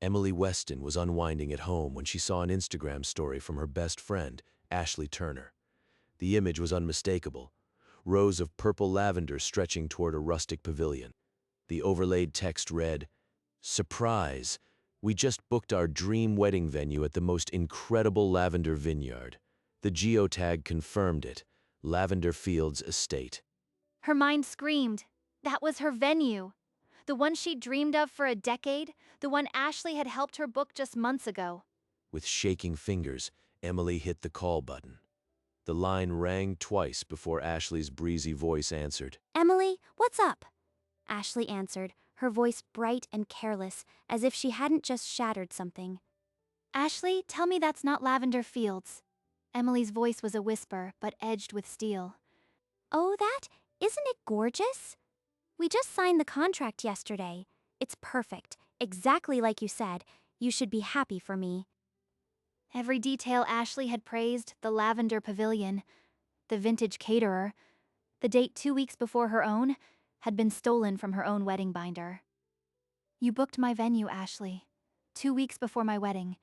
Emily Weston was unwinding at home when she saw an Instagram story from her best friend, Ashley Turner. The image was unmistakable, rows of purple lavender stretching toward a rustic pavilion. The overlaid text read, "Surprise! We just booked our dream wedding venue at the most incredible lavender vineyard. The geotag confirmed it, Lavender Fields Estate." Her mind screamed. That was her venue. The one she'd dreamed of for a decade, the one Ashley had helped her book just months ago. With shaking fingers, Emily hit the call button. The line rang twice before Ashley's breezy voice answered. Emily, what's up? Ashley answered, her voice bright and careless, as if she hadn't just shattered something. Ashley, tell me that's not Lavender Fields. Emily's voice was a whisper, but edged with steel. Oh, that? Isn't it gorgeous? We just signed the contract yesterday. It's perfect, exactly like you said. You should be happy for me. Every detail Ashley had praised, the lavender pavilion, the vintage caterer, the date 2 weeks before her own, had been stolen from her own wedding binder. You booked my venue, Ashley. 2 weeks before my wedding.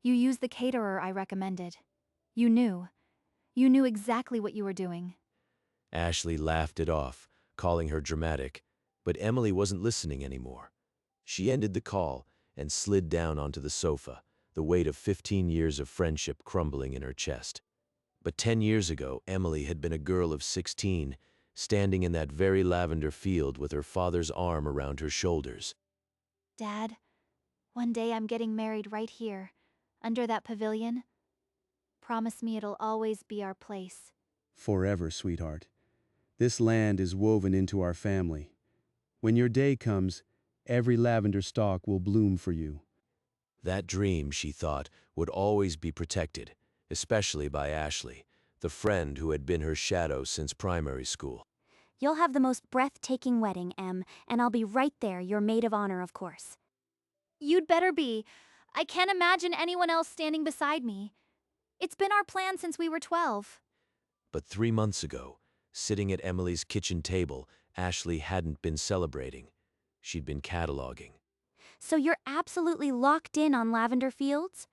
You used the caterer I recommended. You knew. You knew exactly what you were doing. Ashley laughed it off, calling her dramatic, but Emily wasn't listening anymore. She ended the call and slid down onto the sofa, the weight of 15 years of friendship crumbling in her chest. But 10 years ago, Emily had been a girl of 16, standing in that very lavender field with her father's arm around her shoulders. Dad, one day I'm getting married right here, under that pavilion. Promise me it'll always be our place. Forever, sweetheart. This land is woven into our family. When your day comes, every lavender stalk will bloom for you. That dream, she thought, would always be protected, especially by Ashley, the friend who had been her shadow since primary school. You'll have the most breathtaking wedding, Em, and I'll be right there, your maid of honor, of course. You'd better be. I can't imagine anyone else standing beside me. It's been our plan since we were 12. But 3 months ago, sitting at Emily's kitchen table, Ashley hadn't been celebrating. She'd been cataloging. So you're absolutely locked in on Lavender Fields?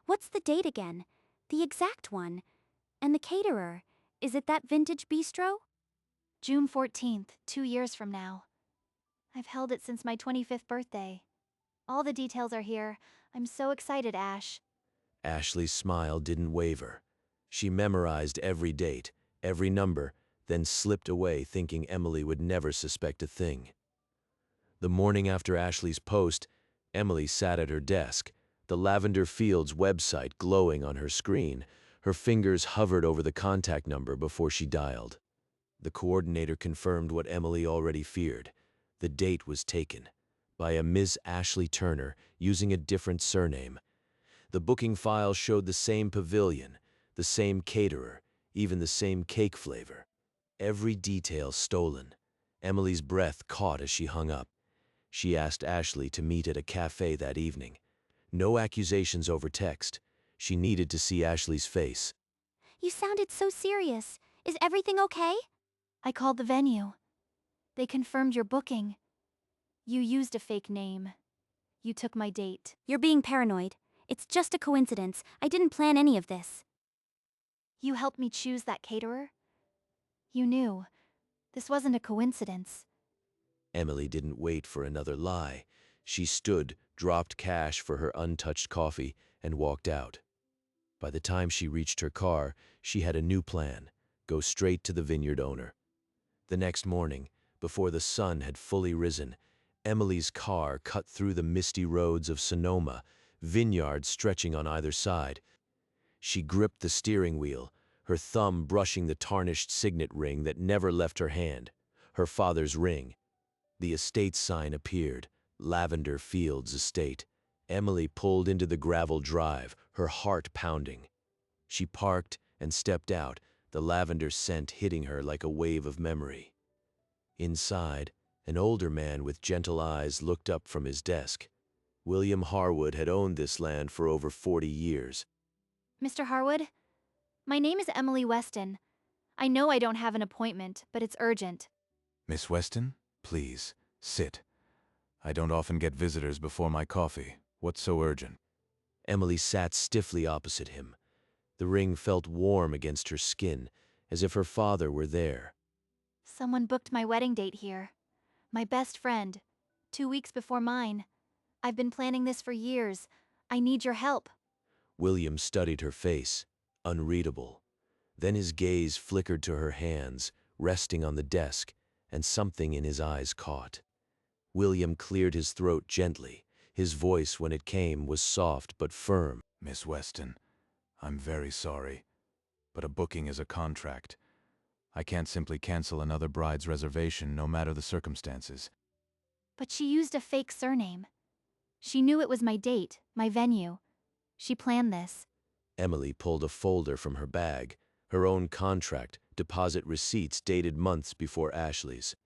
What's the date again? The exact one. And the caterer, is it that vintage bistro? June 14th, 2 years from now. I've held it since my 25th birthday. All the details are here. I'm so excited, Ash. Ashley's smile didn't waver. She memorized every date, every number, then slipped away thinking Emily would never suspect a thing. The morning after Ashley's post, Emily sat at her desk, the Lavender Fields website glowing on her screen. Her fingers hovered over the contact number before she dialed. The coordinator confirmed what Emily already feared. The date was taken by a Ms. Ashley Turner using a different surname. The booking file showed the same pavilion, the same caterer, even the same cake flavor. Every detail stolen. Emily's breath caught as she hung up. She asked Ashley to meet at a cafe that evening. No accusations over text. She needed to see Ashley's face. You sounded so serious. Is everything okay? I called the venue. They confirmed your booking. You used a fake name. You took my date. You're being paranoid. It's just a coincidence. I didn't plan any of this. You helped me choose that caterer. You knew. This wasn't a coincidence. Emily didn't wait for another lie. She stood, dropped cash for her untouched coffee, and walked out. By the time she reached her car, she had a new plan: go straight to the vineyard owner. The next morning, before the sun had fully risen, Emily's car cut through the misty roads of Sonoma, vineyards stretching on either side. She gripped the steering wheel, her thumb brushing the tarnished signet ring that never left her hand, her father's ring. The estate sign appeared, Lavender Fields Estate. Emily pulled into the gravel drive, her heart pounding. She parked and stepped out, the lavender scent hitting her like a wave of memory. Inside, an older man with gentle eyes looked up from his desk. William Harwood had owned this land for over 40 years. Mr. Harwood, my name is Emily Weston. I know I don't have an appointment, but it's urgent. Miss Weston, please, sit. I don't often get visitors before my coffee. What's so urgent? Emily sat stiffly opposite him. The ring felt warm against her skin, as if her father were there. Someone booked my wedding date here. My best friend. 2 weeks before mine. I've been planning this for years. I need your help. William studied her face, unreadable. Then his gaze flickered to her hands, resting on the desk, and something in his eyes caught. William cleared his throat gently. His voice, when it came, was soft but firm. Miss Weston, I'm very sorry, but a booking is a contract. I can't simply cancel another bride's reservation, no matter the circumstances. But she used a fake surname. She knew it was my date, my venue. She planned this. Emily pulled a folder from her bag, her own contract, deposit receipts dated months before Ashley's.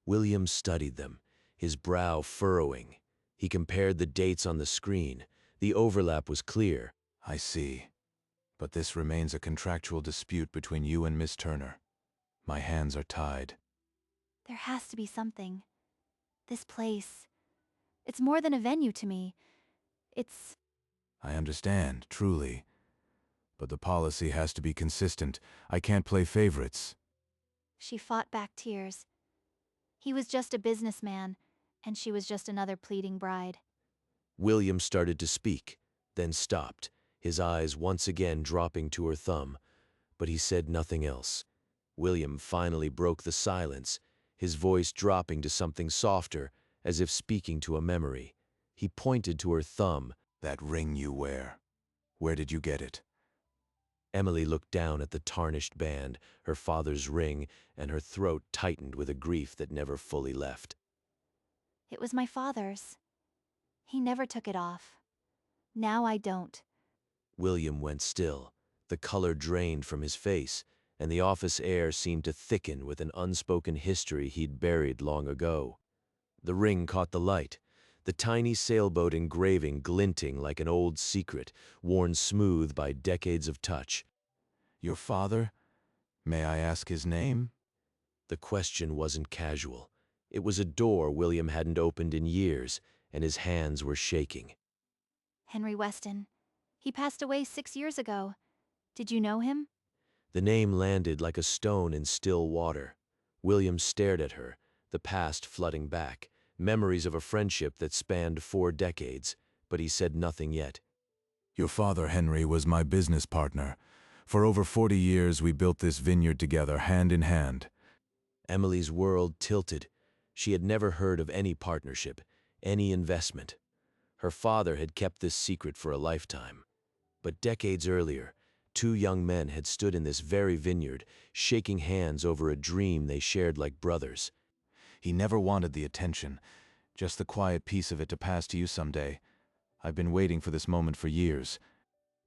William studied them, his brow furrowing. He compared the dates on the screen. The overlap was clear. I see. But this remains a contractual dispute between you and Miss Turner. My hands are tied. There has to be something. This place. It's more than a venue to me. It's... I understand, truly. But the policy has to be consistent. I can't play favorites. She fought back tears. He was just a businessman, and she was just another pleading bride. William started to speak, then stopped, his eyes once again dropping to her thumb, but he said nothing else. William finally broke the silence, his voice dropping to something softer, as if speaking to a memory. He pointed to her thumb. That ring you wear. Where did you get it? Emily looked down at the tarnished band, her father's ring, and her throat tightened with a grief that never fully left. It was my father's. He never took it off. Now I don't. William went still. The color drained from his face, and the office air seemed to thicken with an unspoken history he'd buried long ago. The ring caught the light, the tiny sailboat engraving glinting like an old secret, worn smooth by decades of touch. Your father? May I ask his name? The question wasn't casual. It was a door William hadn't opened in years, and his hands were shaking. Henry Weston. He passed away 6 years ago. Did you know him? The name landed like a stone in still water. William stared at her, the past flooding back, memories of a friendship that spanned 4 decades, but he said nothing yet. Your father, Henry, was my business partner. For over 40 years, we built this vineyard together, hand in hand. Emily's world tilted. She had never heard of any partnership, any investment. Her father had kept this secret for a lifetime. But decades earlier, 2 young men had stood in this very vineyard, shaking hands over a dream they shared like brothers. He never wanted the attention, just the quiet piece of it to pass to you someday. I've been waiting for this moment for years.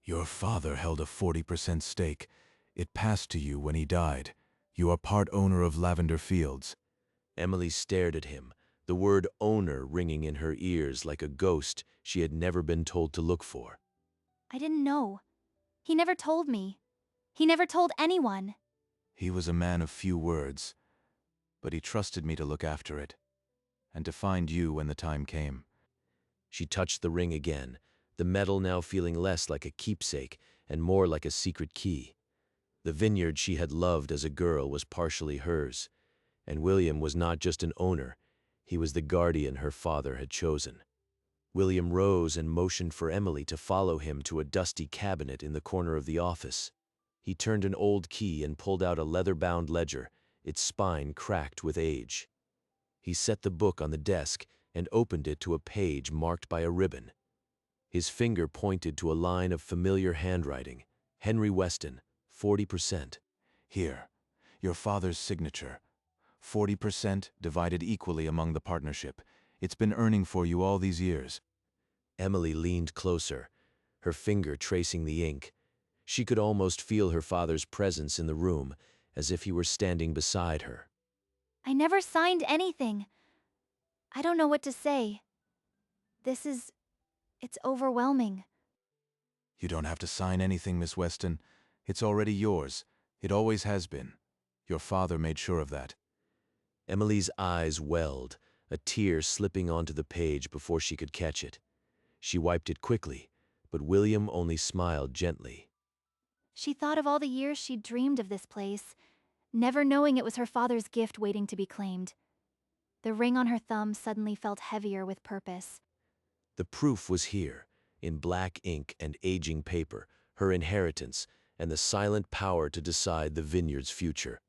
Your father held a 40% stake. It passed to you when he died. You are part owner of Lavender Fields. Emily stared at him, the word owner ringing in her ears like a ghost she had never been told to look for. I didn't know. He never told me. He never told anyone. He was a man of few words, but he trusted me to look after it, and to find you when the time came. She touched the ring again, the metal now feeling less like a keepsake and more like a secret key. The vineyard she had loved as a girl was partially hers, and William was not just an owner, he was the guardian her father had chosen. William rose and motioned for Emily to follow him to a dusty cabinet in the corner of the office. He turned an old key and pulled out a leather-bound ledger, its spine cracked with age. He set the book on the desk and opened it to a page marked by a ribbon. His finger pointed to a line of familiar handwriting. Henry Weston, 40%. Here, your father's signature. 40% divided equally among the partnership. It's been earning for you all these years. Emily leaned closer, her finger tracing the ink. She could almost feel her father's presence in the room, as if he were standing beside her. I never signed anything. I don't know what to say. It's overwhelming. You don't have to sign anything, Miss Weston. It's already yours. It always has been. Your father made sure of that. Emily's eyes welled, a tear slipping onto the page before she could catch it. She wiped it quickly, but William only smiled gently. She thought of all the years she'd dreamed of this place, never knowing it was her father's gift waiting to be claimed. The ring on her thumb suddenly felt heavier with purpose. The proof was here, in black ink and aging paper, her inheritance, and the silent power to decide the vineyard's future.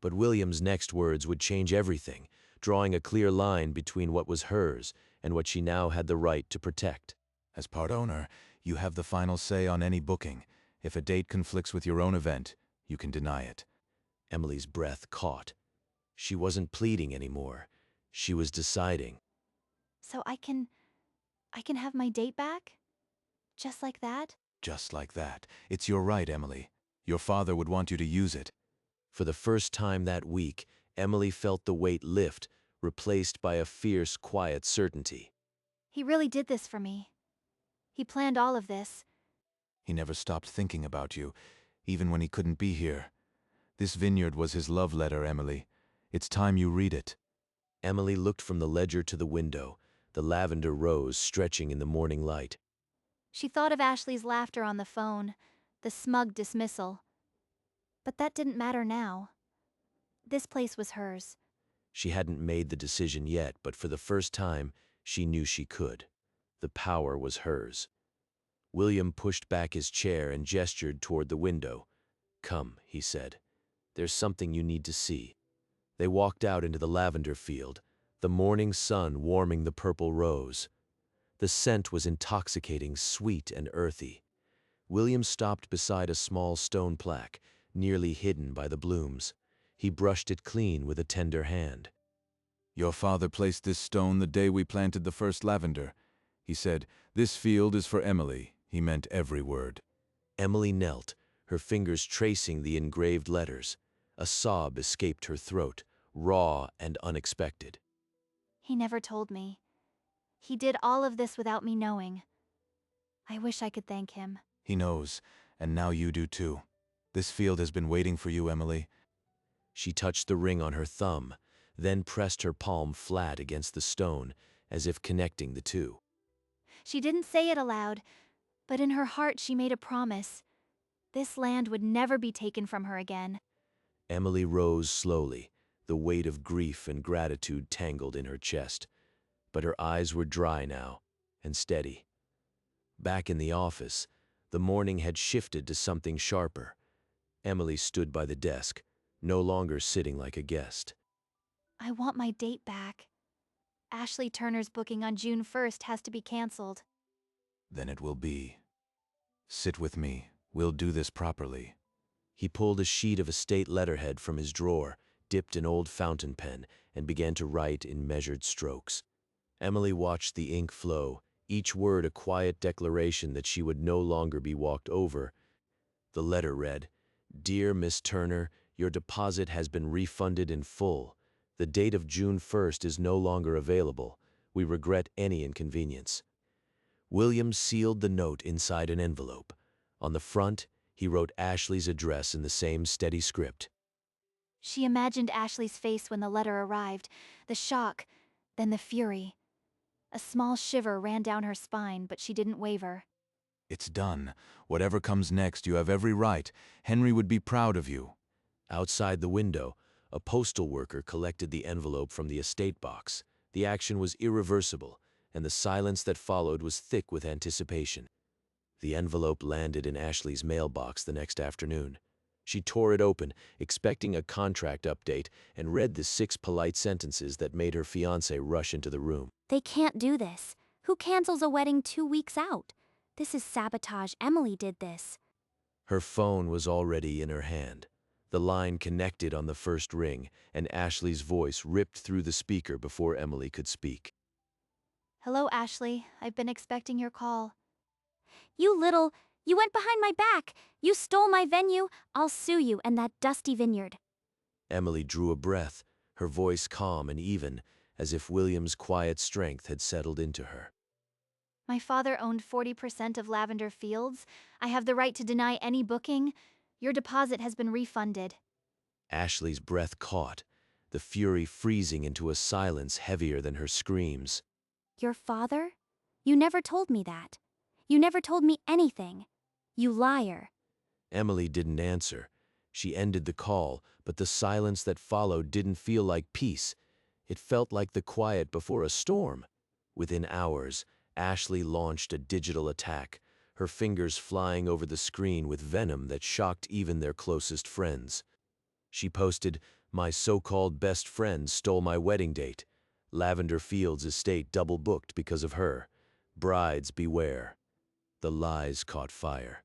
But William's next words would change everything, drawing a clear line between what was hers and what she now had the right to protect. As part owner, you have the final say on any booking. If a date conflicts with your own event, you can deny it. Emily's breath caught. She wasn't pleading anymore. She was deciding. So I can have my date back? Just like that? Just like that. It's your right, Emily. Your father would want you to use it. For the first time that week, Emily felt the weight lift, replaced by a fierce, quiet certainty. He really did this for me. He planned all of this. He never stopped thinking about you, even when he couldn't be here. This vineyard was his love letter, Emily. It's time you read it. Emily looked from the ledger to the window, the lavender rose stretching in the morning light. She thought of Ashley's laughter on the phone, the smug dismissal. But that didn't matter now. This place was hers. She hadn't made the decision yet, but for the first time, she knew she could. The power was hers. William pushed back his chair and gestured toward the window. "Come," he said. "There's something you need to see." They walked out into the lavender field, the morning sun warming the purple rose. The scent was intoxicating, sweet and earthy. William stopped beside a small stone plaque, nearly hidden by the blooms. He brushed it clean with a tender hand. Your father placed this stone the day we planted the first lavender. He said, "This field is for Emily." He meant every word. Emily knelt, her fingers tracing the engraved letters. A sob escaped her throat, raw and unexpected. He never told me. He did all of this without me knowing. I wish I could thank him. He knows, and now you do too. This field has been waiting for you, Emily. She touched the ring on her thumb, then pressed her palm flat against the stone, as if connecting the two. She didn't say it aloud, but in her heart she made a promise. This land would never be taken from her again. Emily rose slowly, the weight of grief and gratitude tangled in her chest. But her eyes were dry now, and steady. Back in the office, the morning had shifted to something sharper. Emily stood by the desk, no longer sitting like a guest. I want my date back. Ashley Turner's booking on June 1st has to be canceled. Then it will be. Sit with me. We'll do this properly. He pulled a sheet of estate letterhead from his drawer, dipped an old fountain pen, and began to write in measured strokes. Emily watched the ink flow, each word a quiet declaration that she would no longer be walked over. The letter read, "Dear Miss Turner, your deposit has been refunded in full. The date of June 1st is no longer available. We regret any inconvenience." William sealed the note inside an envelope. On the front, he wrote Ashley's address in the same steady script. She imagined Ashley's face when the letter arrived, the shock, then the fury. A small shiver ran down her spine, but she didn't waver. It's done. Whatever comes next, you have every right. Henry would be proud of you. Outside the window, a postal worker collected the envelope from the estate box. The action was irreversible, and the silence that followed was thick with anticipation. The envelope landed in Ashley's mailbox the next afternoon. She tore it open, expecting a contract update, and read the 6 polite sentences that made her fiancé rush into the room. They can't do this. Who cancels a wedding 2 weeks out? This is sabotage. Emily did this. Her phone was already in her hand. The line connected on the first ring, and Ashley's voice ripped through the speaker before Emily could speak. Hello, Ashley. I've been expecting your call. You went behind my back. You stole my venue. I'll sue you and that dusty vineyard. Emily drew a breath, her voice calm and even, as if William's quiet strength had settled into her. My father owned 40% of Lavender Fields. I have the right to deny any booking. Your deposit has been refunded. Ashley's breath caught, the fury freezing into a silence heavier than her screams. Your father? You never told me that. You never told me anything. You liar. Emily didn't answer. She ended the call, but the silence that followed didn't feel like peace. It felt like the quiet before a storm. Within hours, Ashley launched a digital attack, her fingers flying over the screen with venom that shocked even their closest friends. She posted, "My so-called best friend stole my wedding date. Lavender Fields estate double-booked because of her. Brides beware." The lies caught fire.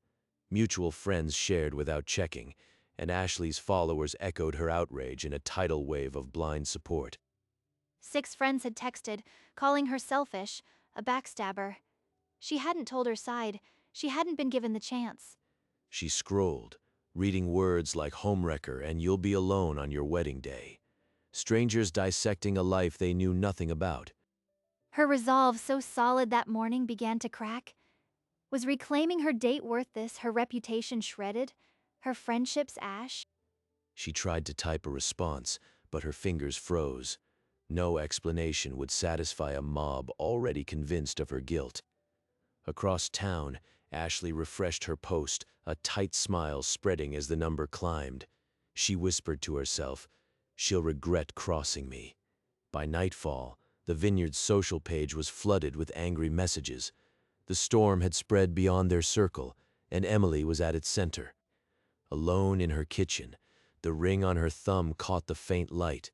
Mutual friends shared without checking, and Ashley's followers echoed her outrage in a tidal wave of blind support. 6 friends had texted, calling her selfish, a backstabber. She hadn't told her side. She hadn't been given the chance. She scrolled, reading words like homewrecker and you'll be alone on your wedding day. Strangers dissecting a life they knew nothing about. Her resolve, so solid that morning, began to crack. Was reclaiming her date worth this, her reputation shredded, her friendships ash? She tried to type a response, but her fingers froze. No explanation would satisfy a mob already convinced of her guilt. Across town, Ashley refreshed her post, a tight smile spreading as the number climbed. She whispered to herself, "She'll regret crossing me." By nightfall, the Vineyard's social page was flooded with angry messages. The storm had spread beyond their circle, and Emily was at its center. Alone in her kitchen, the ring on her thumb caught the faint light.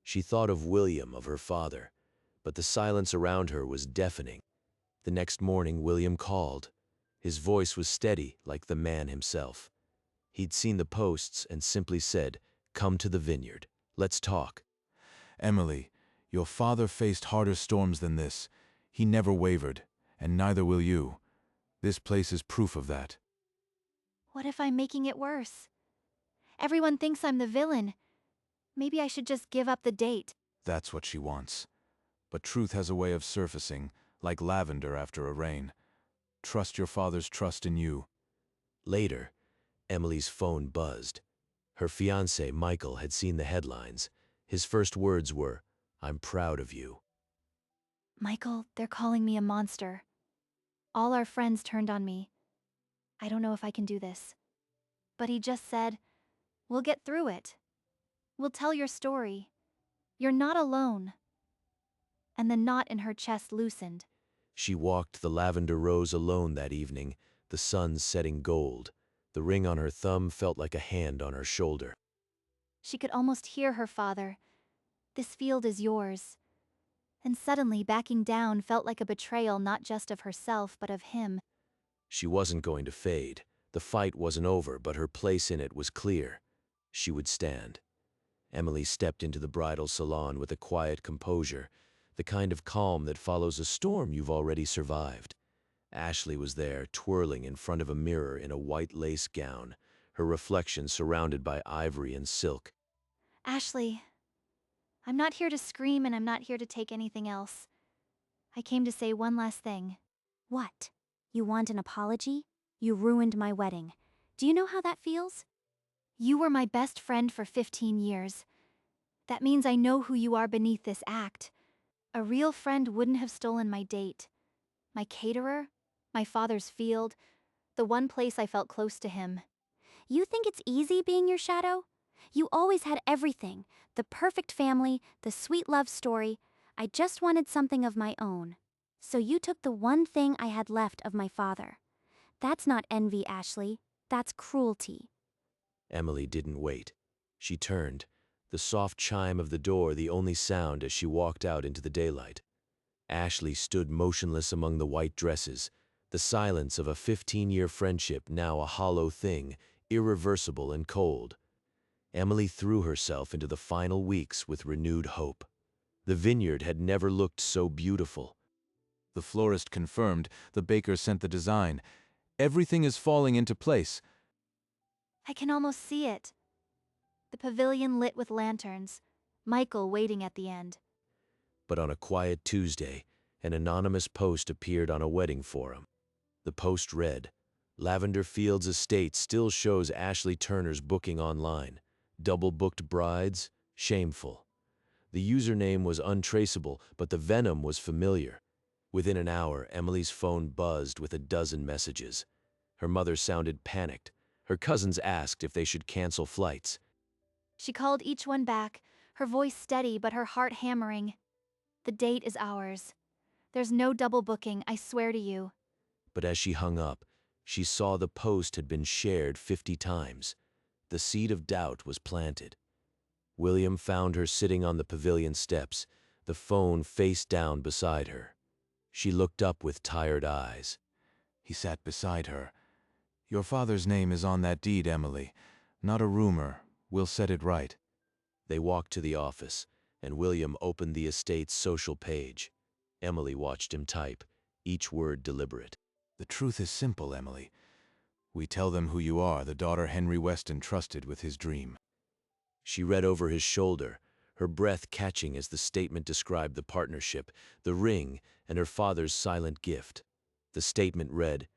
She thought of William, of her father, but the silence around her was deafening. The next morning, William called. His voice was steady, like the man himself. He'd seen the posts and simply said, "Come to the Vineyard. Let's talk." Emily, your father faced harder storms than this. He never wavered, and neither will you. This place is proof of that. What if I'm making it worse? Everyone thinks I'm the villain. Maybe I should just give up the date. That's what she wants. But truth has a way of surfacing, like lavender after a rain. Trust your father's trust in you. Later, Emily's phone buzzed. Her fiancé, Michael, had seen the headlines. His first words were, "I'm proud of you." Michael, they're calling me a monster. All our friends turned on me. I don't know if I can do this. But he just said, "We'll get through it. We'll tell your story. You're not alone." And the knot in her chest loosened. She walked the lavender rose alone that evening, the sun setting gold. The ring on her thumb felt like a hand on her shoulder. She could almost hear her father. "This field is yours." And suddenly, backing down felt like a betrayal not just of herself, but of him. She wasn't going to fade. The fight wasn't over, but her place in it was clear. She would stand. Emily stepped into the bridal salon with a quiet composure, the kind of calm that follows a storm you've already survived. Ashley was there, twirling in front of a mirror in a white lace gown, her reflection surrounded by ivory and silk. Ashley, I'm not here to scream and I'm not here to take anything else. I came to say one last thing. What? You want an apology? You ruined my wedding. Do you know how that feels? You were my best friend for 15 years. That means I know who you are beneath this act. A real friend wouldn't have stolen my date. My caterer, my father's field, the one place I felt close to him. You think it's easy being your shadow? You always had everything. The perfect family, the sweet love story. I just wanted something of my own. So you took the one thing I had left of my father. That's not envy, Ashley. That's cruelty. Emily didn't wait. She turned, the soft chime of the door the only sound as she walked out into the daylight. Ashley stood motionless among the white dresses, the silence of a 15-year friendship now a hollow thing, irreversible and cold. Emily threw herself into the final weeks with renewed hope. The Vineyard had never looked so beautiful. The florist confirmed, the baker sent the design. Everything is falling into place. I can almost see it. The pavilion lit with lanterns, Michael waiting at the end. But on a quiet Tuesday, an anonymous post appeared on a wedding forum. The post read, "Lavender Fields Estate still shows Ashley Turner's booking online. Double-booked brides? Shameful." The username was untraceable, but the venom was familiar. Within an hour, Emily's phone buzzed with a dozen messages. Her mother sounded panicked. Her cousins asked if they should cancel flights. She called each one back, her voice steady but her heart hammering. The date is ours. There's no double booking, I swear to you. But as she hung up, she saw the post had been shared 50 times. The seed of doubt was planted. William found her sitting on the pavilion steps, the phone face down beside her. She looked up with tired eyes. He sat beside her. Your father's name is on that deed, Emily. Not a rumor. We'll set it right. They walked to the office, and William opened the estate's social page. Emily watched him type, each word deliberate. The truth is simple, Emily. We tell them who you are, the daughter Henry Weston trusted with his dream. She read over his shoulder, her breath catching as the statement described the partnership, the ring, and her father's silent gift. The statement read,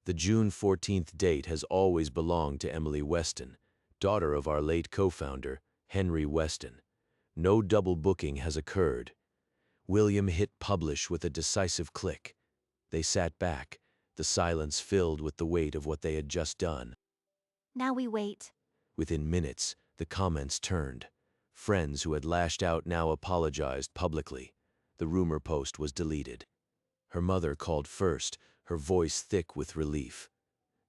"The June 14th date has always belonged to Emily Weston, daughter of our late co-founder, Henry Weston. No double booking has occurred." William hit publish with a decisive click. They sat back, the silence filled with the weight of what they had just done. Now we wait. Within minutes, the comments turned. Friends who had lashed out now apologized publicly. The rumor post was deleted. Her mother called first, her voice thick with relief.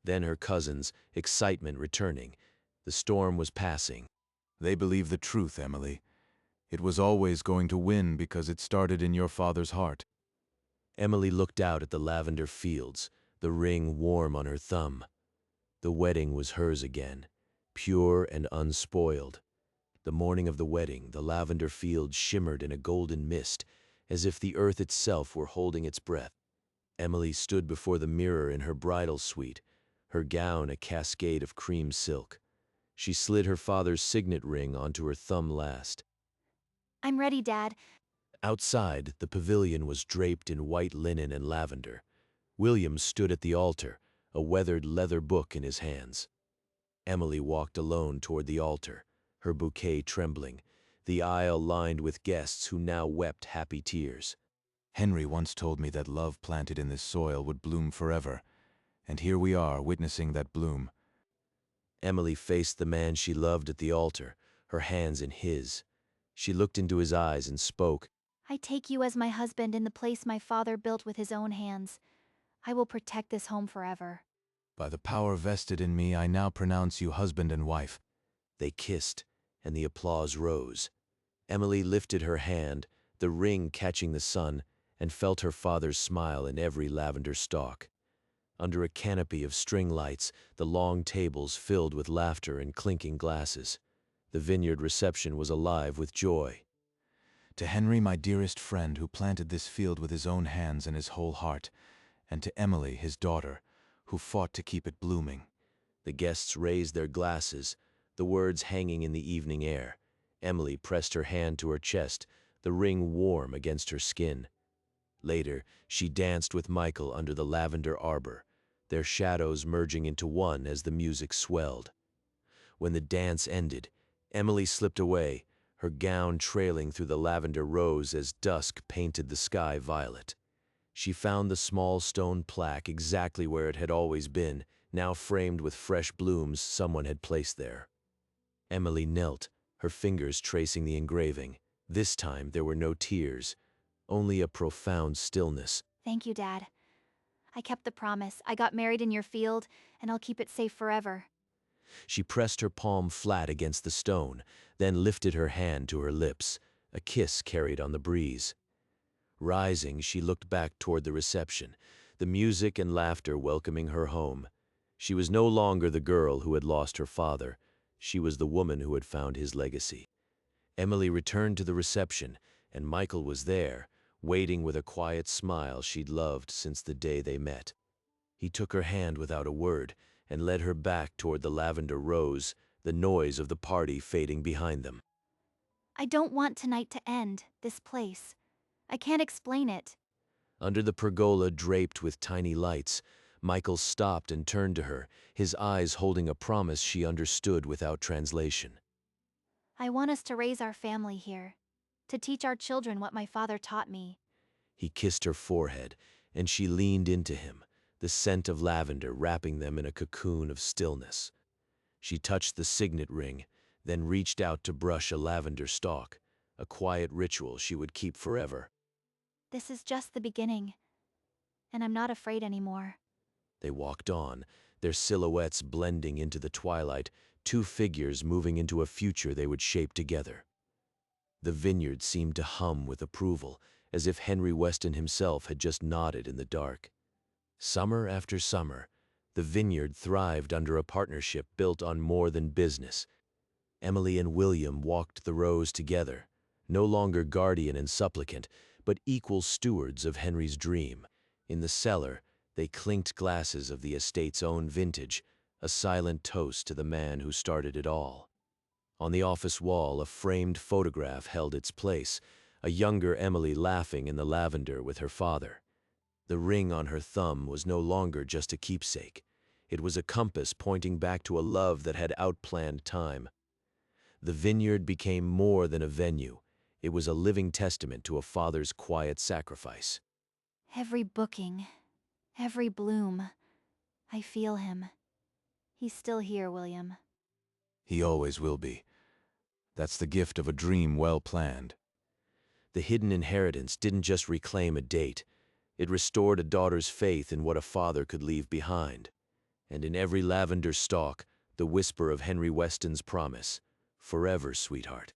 Then her cousins, excitement returning. The storm was passing. They believe the truth, Emily. It was always going to win because it started in your father's heart. Emily looked out at the lavender fields, the ring warm on her thumb. The wedding was hers again, pure and unspoiled. The morning of the wedding, the lavender fields shimmered in a golden mist, as if the earth itself were holding its breath. Emily stood before the mirror in her bridal suite, her gown a cascade of cream silk. She slid her father's signet ring onto her thumb last. I'm ready, Dad. Outside, the pavilion was draped in white linen and lavender. William stood at the altar, a weathered leather book in his hands. Emily walked alone toward the altar, her bouquet trembling, the aisle lined with guests who now wept happy tears. Henry once told me that love planted in this soil would bloom forever, and here we are witnessing that bloom. Emily faced the man she loved at the altar, her hands in his. She looked into his eyes and spoke. I take you as my husband in the place my father built with his own hands. I will protect this home forever. By the power vested in me, I now pronounce you husband and wife. They kissed, and the applause rose. Emily lifted her hand, the ring catching the sun, and felt her father's smile in every lavender stalk. Under a canopy of string lights, the long tables filled with laughter and clinking glasses. The vineyard reception was alive with joy. To Henry, my dearest friend, who planted this field with his own hands and his whole heart, and to Emily, his daughter, who fought to keep it blooming. The guests raised their glasses, the words hanging in the evening air. Emily pressed her hand to her chest, the ring warm against her skin. Later, she danced with Michael under the lavender arbor, their shadows merging into one as the music swelled. When the dance ended, Emily slipped away, her gown trailing through the lavender rose as dusk painted the sky violet. She found the small stone plaque exactly where it had always been, now framed with fresh blooms someone had placed there. Emily knelt, her fingers tracing the engraving. This time there were no tears, only a profound stillness. Thank you, Dad. I kept the promise. I got married in your field, and I'll keep it safe forever. She pressed her palm flat against the stone, then lifted her hand to her lips, a kiss carried on the breeze. Rising, she looked back toward the reception, the music and laughter welcoming her home. She was no longer the girl who had lost her father. She was the woman who had found his legacy. Emily returned to the reception, and Michael was there, waiting with a quiet smile she'd loved since the day they met. He took her hand without a word and led her back toward the lavender rose, the noise of the party fading behind them. I don't want tonight to end, this place. I can't explain it. Under the pergola draped with tiny lights, Michael stopped and turned to her, his eyes holding a promise she understood without translation. I want us to raise our family here, to teach our children what my father taught me. He kissed her forehead, and she leaned into him, the scent of lavender wrapping them in a cocoon of stillness. She touched the signet ring, then reached out to brush a lavender stalk, a quiet ritual she would keep forever. This is just the beginning, and I'm not afraid anymore. They walked on, their silhouettes blending into the twilight, two figures moving into a future they would shape together. The vineyard seemed to hum with approval, as if Henry Weston himself had just nodded in the dark. Summer after summer, the vineyard thrived under a partnership built on more than business. Emily and William walked the rows together, no longer guardian and supplicant, but equal stewards of Henry's dream. In the cellar, they clinked glasses of the estate's own vintage, a silent toast to the man who started it all. On the office wall, a framed photograph held its place, a younger Emily laughing in the lavender with her father. The ring on her thumb was no longer just a keepsake. It was a compass pointing back to a love that had outplanned time. The vineyard became more than a venue. It was a living testament to a father's quiet sacrifice. Every booking, every bloom, I feel him. He's still here, William. He always will be. That's the gift of a dream well planned. The hidden inheritance didn't just reclaim a date. It restored a daughter's faith in what a father could leave behind. And in every lavender stalk, the whisper of Henry Weston's promise, "Forever, sweetheart."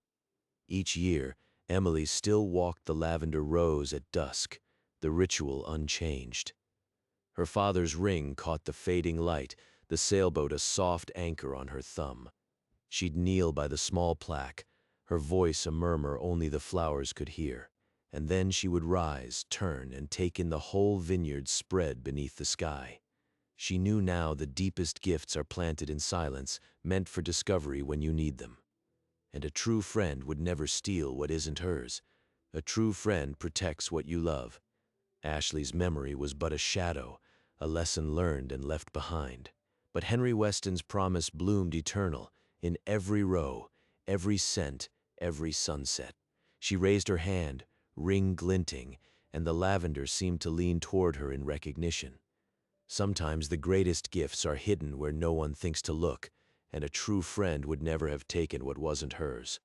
Each year, Emily still walked the lavender rows at dusk, the ritual unchanged. Her father's ring caught the fading light, the sailboat a soft anchor on her thumb. She'd kneel by the small plaque, her voice a murmur only the flowers could hear, and then she would rise, turn, and take in the whole vineyard spread beneath the sky. She knew now the deepest gifts are planted in silence, meant for discovery when you need them. And a true friend would never steal what isn't hers. A true friend protects what you love. Ashley's memory was but a shadow, a lesson learned and left behind. But Henry Weston's promise bloomed eternal, in every row, every scent, every sunset. She raised her hand, ring glinting, and the lavender seemed to lean toward her in recognition. Sometimes the greatest gifts are hidden where no one thinks to look, and a true friend would never have taken what wasn't hers.